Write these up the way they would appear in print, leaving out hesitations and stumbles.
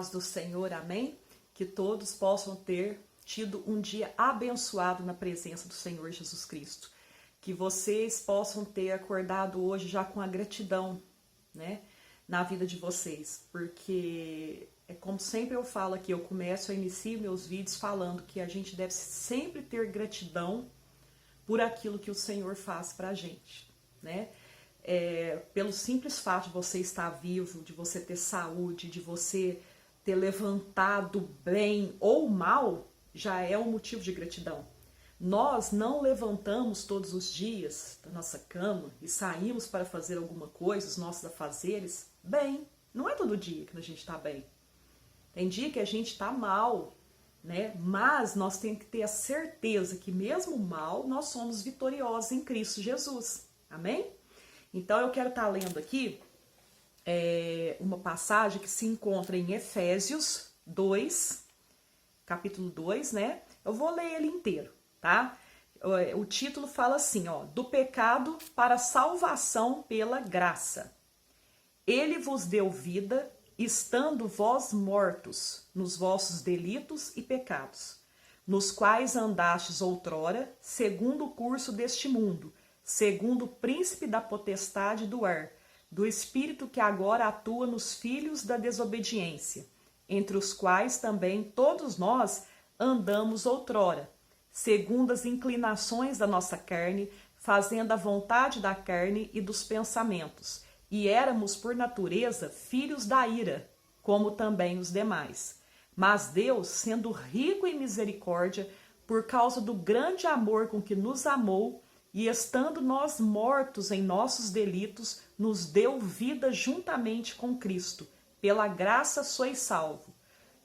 paz do Senhor, amém? Que todos possam ter tido um dia abençoado na presença do Senhor Jesus Cristo. Que vocês possam ter acordado hoje já com a gratidão, né, na vida de vocês. Porque é como sempre eu falo aqui, eu inicio meus vídeos falando que a gente deve sempre ter gratidão por aquilo que o Senhor faz pra gente, né? Pelo simples fato de você estar vivo, de você ter saúde, de você ter levantado bem ou mal, já é um motivo de gratidão. Nós não levantamos todos os dias da nossa cama e saímos para fazer alguma coisa, os nossos afazeres, bem. Não é todo dia que a gente está bem. Tem dia que a gente está mal, né? Mas nós temos que ter a certeza que mesmo mal, nós somos vitoriosos em Cristo Jesus. Amém? Então eu quero estar lendo aqui uma passagem que se encontra em Efésios 2, capítulo 2, né? Eu vou ler ele inteiro, tá? O título fala assim, ó: do pecado para a salvação pela graça. Ele vos deu vida, estando vós mortos nos vossos delitos e pecados, nos quais andastes outrora, segundo o curso deste mundo, segundo o príncipe da potestade do ar, do espírito que agora atua nos filhos da desobediência, entre os quais também todos nós andamos outrora, segundo as inclinações da nossa carne, fazendo a vontade da carne e dos pensamentos, e éramos por natureza filhos da ira, como também os demais. Mas Deus, sendo rico em misericórdia, por causa do grande amor com que nos amou, e estando nós mortos em nossos delitos, nos deu vida juntamente com Cristo. Pela graça sois salvo.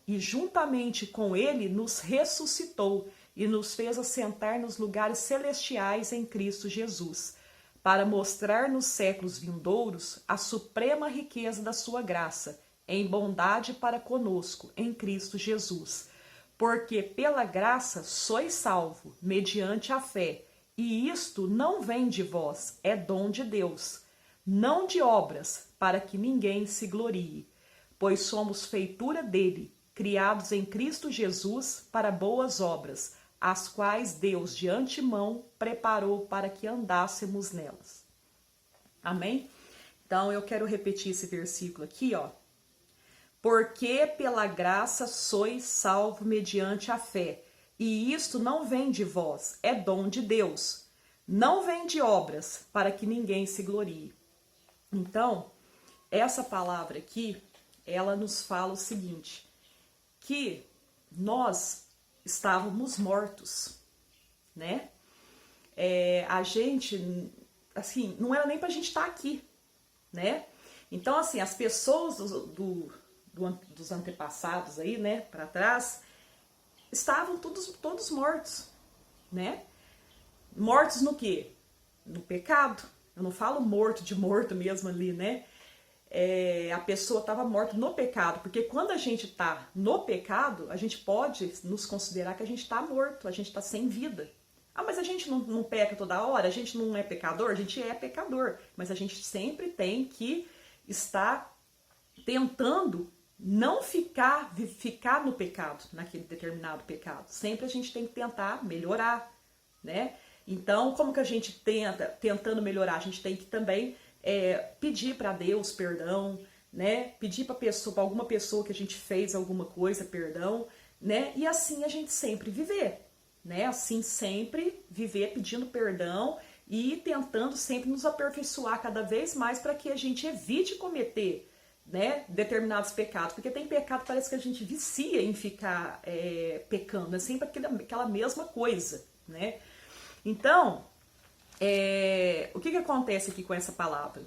E juntamente com ele nos ressuscitou e nos fez assentar nos lugares celestiais em Cristo Jesus, para mostrar nos séculos vindouros a suprema riqueza da sua graça, em bondade para conosco, em Cristo Jesus. Porque pela graça sois salvo, mediante a fé, e isto não vem de vós, é dom de Deus, não de obras, para que ninguém se glorie, pois somos feitura dele, criados em Cristo Jesus para boas obras, as quais Deus de antemão preparou para que andássemos nelas. Amém? Então eu quero repetir esse versículo aqui, ó. Porque pela graça sois salvo mediante a fé, e isto não vem de vós, é dom de Deus. Não vem de obras, para que ninguém se glorie. Então, essa palavra aqui, ela nos fala o seguinte, que nós estávamos mortos, né? A gente, assim, não era nem pra gente estar aqui, né? Então, assim, as pessoas dos antepassados aí, né, para trás, estavam todos mortos, né? Mortos no quê? No pecado. Eu não falo morto de morto mesmo ali, né? A pessoa estava morta no pecado, porque quando a gente está no pecado, a gente pode nos considerar que a gente está morto, a gente está sem vida. Ah, mas a gente não peca toda hora, a gente não é pecador? A gente é pecador, mas a gente sempre tem que estar tentando não ficar no pecado, naquele determinado pecado. Sempre a gente tem que tentar melhorar, né? Então, como que a gente tentando melhorar? A gente tem que também pedir para Deus perdão, né? Pedir para alguma pessoa que a gente fez alguma coisa, perdão, né? E assim a gente sempre viver, né? Assim sempre viver pedindo perdão e tentando sempre nos aperfeiçoar cada vez mais para que a gente evite cometer, né, determinados pecados, porque tem pecado que parece que a gente vicia em ficar pecando, é sempre aquela mesma coisa, né? Então, o que acontece aqui com essa palavra?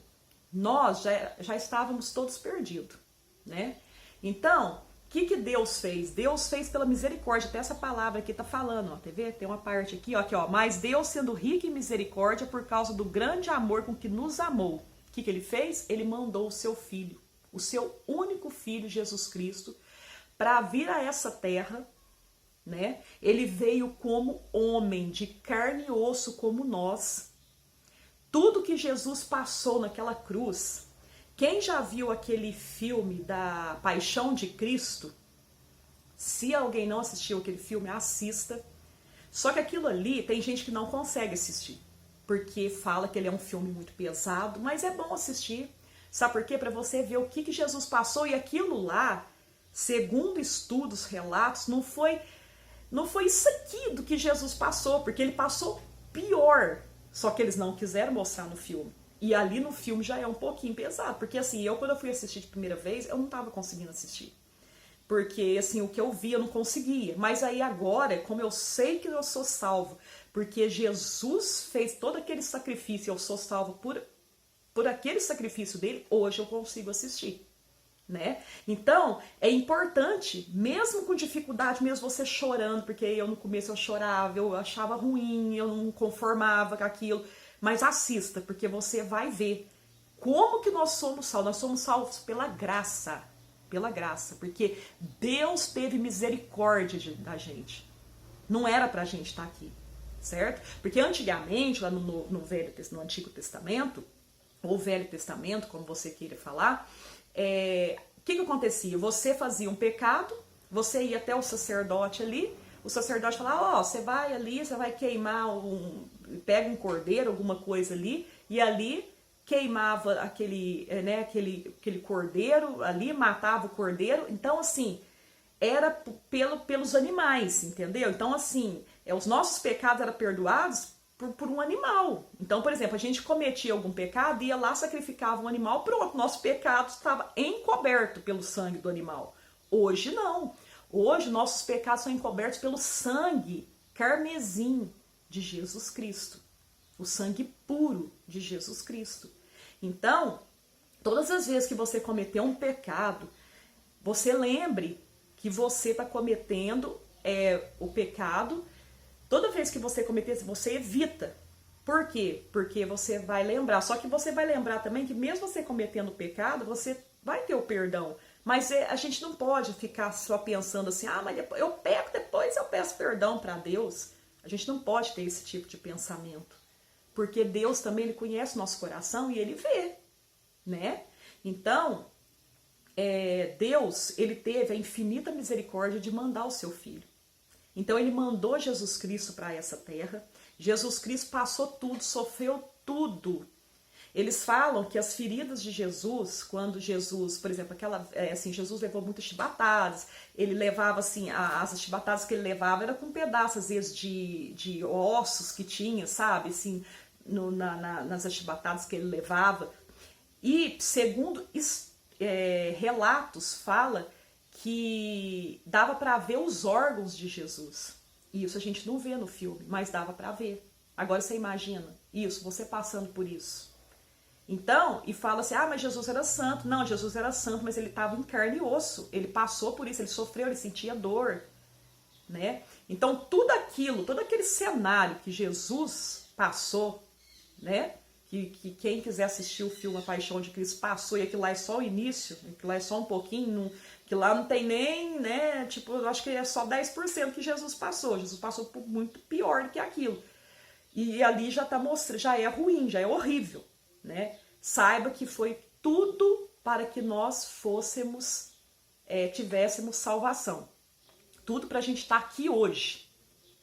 Nós já estávamos todos perdidos, né? Então, o que Deus fez? Deus fez pela misericórdia, até essa palavra aqui tá falando, ó, tá vendo? Tem uma parte aqui, ó, mas Deus sendo rico em misericórdia por causa do grande amor com que nos amou. O que ele fez? Ele mandou o seu filho, o seu único filho, Jesus Cristo, para vir a essa terra, né? Ele veio como homem, de carne e osso como nós. Tudo que Jesus passou naquela cruz, Quem já viu aquele filme da Paixão de Cristo, se alguém não assistiu aquele filme, assista. Só que aquilo ali, tem gente que não consegue assistir, porque fala que ele é um filme muito pesado, mas é bom assistir. Sabe por quê? Para você ver o que Jesus passou, e aquilo lá, segundo estudos, relatos, não foi isso aqui do que Jesus passou, porque ele passou pior, só que eles não quiseram mostrar no filme. E ali no filme já é um pouquinho pesado, porque assim, quando eu fui assistir de primeira vez, eu não estava conseguindo assistir. Porque assim, o que eu vi eu não conseguia. Mas aí agora, como eu sei que eu sou salvo, porque Jesus fez todo aquele sacrifício, eu sou salvo por aquele sacrifício dele, hoje eu consigo assistir. Né? Então, é importante, mesmo com dificuldade, mesmo você chorando, porque eu no começo eu chorava, eu achava ruim, eu não conformava com aquilo, mas assista, porque você vai ver como que nós somos salvos. Nós somos salvos pela graça, porque Deus teve misericórdia da gente. Não era pra gente estar aqui, certo? Porque antigamente, lá no Antigo Testamento, ou Velho Testamento, como você queira falar, o que acontecia? Você fazia um pecado, você ia até o sacerdote ali, o sacerdote falava, você vai ali, você vai queimar pega um cordeiro, alguma coisa ali, e ali queimava aquele cordeiro ali, matava o cordeiro. Então, assim, era pelos animais, entendeu? Então, assim, os nossos pecados eram perdoados por um animal. Então, por exemplo, a gente cometia algum pecado, ia lá, sacrificava um animal, pronto, nosso pecado estava encoberto pelo sangue do animal. Hoje não. Hoje nossos pecados são encobertos pelo sangue carmesim de Jesus Cristo. O sangue puro de Jesus Cristo. Então, todas as vezes que você cometeu um pecado, você lembre que você está cometendo o pecado. Toda vez que você cometer, você evita. Por quê? Porque você vai lembrar. Só que você vai lembrar também que mesmo você cometendo pecado, você vai ter o perdão. Mas a gente não pode ficar só pensando assim, mas depois eu peco, depois eu peço perdão para Deus. A gente não pode ter esse tipo de pensamento. Porque Deus também, Ele conhece o nosso coração e Ele vê, né? Então, Deus, Ele teve a infinita misericórdia de mandar o seu Filho. Então ele mandou Jesus Cristo para essa terra. Jesus Cristo passou tudo, sofreu tudo. Eles falam que as feridas de Jesus, quando Jesus, por exemplo, Jesus levou muitas chibatadas, ele levava assim, as chibatadas que ele levava era com pedaços às vezes de ossos que tinha, sabe, assim, nas chibatadas que ele levava. E segundo relatos, fala que dava para ver os órgãos de Jesus. Isso a gente não vê no filme, mas dava para ver. Agora você imagina isso, você passando por isso. Então, e fala assim, mas Jesus era santo. Não, Jesus era santo, mas ele estava em carne e osso. Ele passou por isso, ele sofreu, ele sentia dor, né? Então, tudo aquilo, todo aquele cenário que Jesus passou, né? Que quem quiser assistir o filme A Paixão de Cristo passou, e aquilo lá é só o início, aquilo lá é só um pouquinho, que lá não tem nem, né, eu acho que é só 10% que Jesus passou. Jesus passou por muito pior do que aquilo. E ali já tá mostrando, já é ruim, já é horrível, né? Saiba que foi tudo para que nós tivéssemos salvação. Tudo para a gente estar aqui hoje,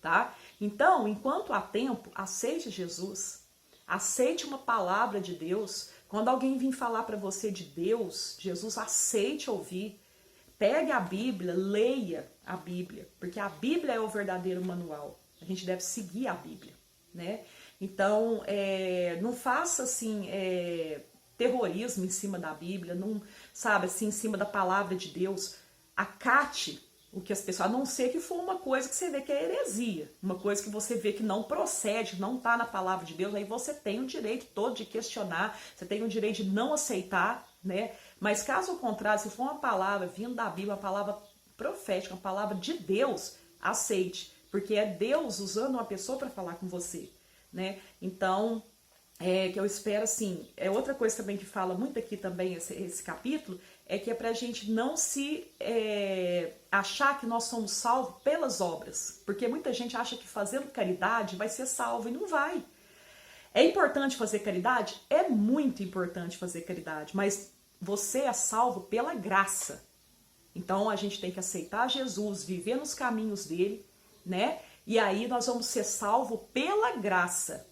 tá? Então, enquanto há tempo, aceite Jesus, aceite uma palavra de Deus. Quando alguém vir falar para você de Deus, Jesus, aceite ouvir. Pegue a Bíblia, leia a Bíblia, porque a Bíblia é o verdadeiro manual. A gente deve seguir a Bíblia, né? Então, não faça assim terrorismo em cima da Bíblia, não, sabe, assim, em cima da palavra de Deus. Acate o que as pessoas, a não ser que for uma coisa que você vê que é heresia, uma coisa que você vê que não procede, não está na palavra de Deus, aí você tem o direito todo de questionar, você tem o direito de não aceitar, né? Mas caso contrário, se for uma palavra vindo da Bíblia, uma palavra profética, uma palavra de Deus, aceite, porque é Deus usando uma pessoa para falar com você, né? Então, que eu espero assim, outra coisa também que fala muito aqui também, esse capítulo, é que é pra gente não se achar que nós somos salvos pelas obras, porque muita gente acha que fazendo caridade vai ser salvo, e não vai. É importante fazer caridade? É muito importante fazer caridade, mas você é salvo pela graça. Então a gente tem que aceitar Jesus, viver nos caminhos dele, né? E aí nós vamos ser salvos pela graça,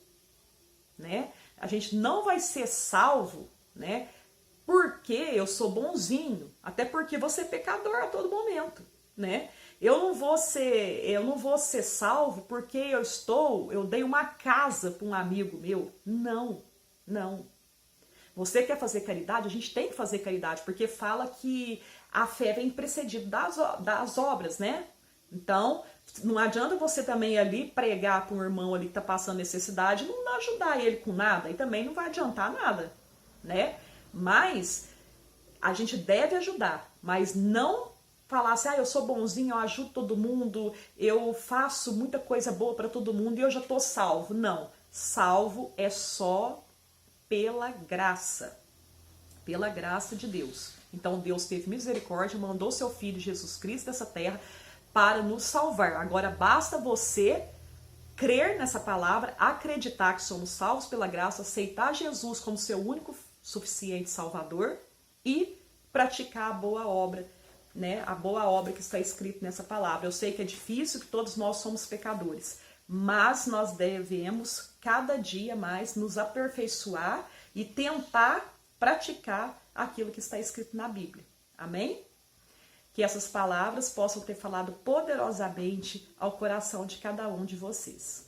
né? A gente não vai ser salvo, né? Porque eu sou bonzinho, até porque você é pecador a todo momento, né? Eu não vou ser salvo porque eu dei uma casa para um amigo meu. Não, não. Você quer fazer caridade? A gente tem que fazer caridade, porque fala que a fé vem precedida das obras, né? Então, não adianta você também ali pregar para um irmão ali que está passando necessidade e não ajudar ele com nada, e também não vai adiantar nada, né? Mas a gente deve ajudar, mas não falar assim, eu sou bonzinho, eu ajudo todo mundo, eu faço muita coisa boa para todo mundo e eu já tô salvo. Não, salvo é só pela graça de Deus. Então Deus teve misericórdia, mandou seu Filho Jesus Cristo dessa terra para nos salvar. Agora basta você crer nessa palavra, acreditar que somos salvos pela graça, aceitar Jesus como seu único suficiente Salvador e praticar a boa obra, né? A boa obra que está escrita nessa palavra. Eu sei que é difícil, que todos nós somos pecadores, mas nós devemos cada dia mais nos aperfeiçoar e tentar praticar aquilo que está escrito na Bíblia. Amém? Que essas palavras possam ter falado poderosamente ao coração de cada um de vocês.